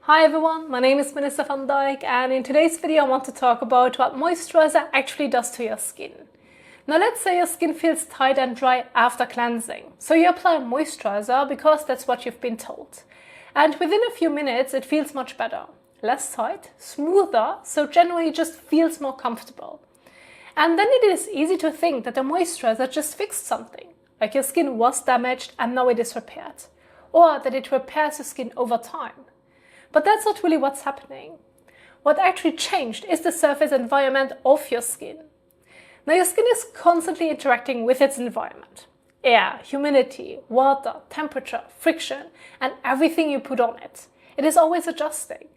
Hi everyone, my name is Minister van Dijk, and in today's video I want to talk about what moisturizer actually does to your skin. Now let's say your skin feels tight and dry after cleansing. So you apply moisturizer because that's what you've been told. And within a few minutes it feels much better. Less tight, smoother, so generally it just feels more comfortable. And then it is easy to think that the moisturizer just fixed something, like your skin was damaged and now it is repaired. Or that it repairs your skin over time. But that's not really what's happening. What actually changed is the surface environment of your skin. Now your skin is constantly interacting with its environment. Air, humidity, water, temperature, friction, and everything you put on it. It is always adjusting.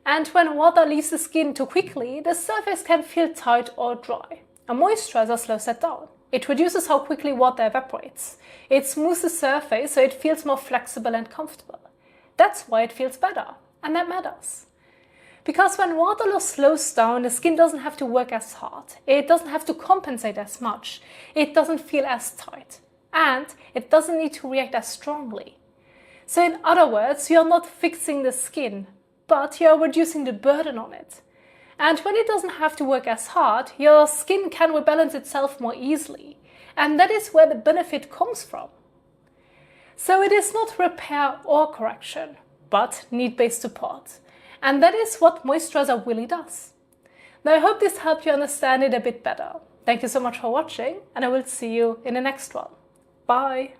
And when water leaves the skin too quickly, the surface can feel tight or dry. A moisturizer slows that down. It reduces how quickly water evaporates. It smooths the surface so it feels more flexible and comfortable. That's why it feels better, and that matters. Because when water loss slows down, the skin doesn't have to work as hard. It doesn't have to compensate as much. It doesn't feel as tight. And it doesn't need to react as strongly. So in other words, you're not fixing the skin, but you're reducing the burden on it. And when it doesn't have to work as hard, your skin can rebalance itself more easily. And that is where the benefit comes from. So it is not repair or correction, but need-based support. And that is what moisturizer really does. Now I hope this helped you understand it a bit better. Thank you so much for watching, and I will see you in the next one. Bye!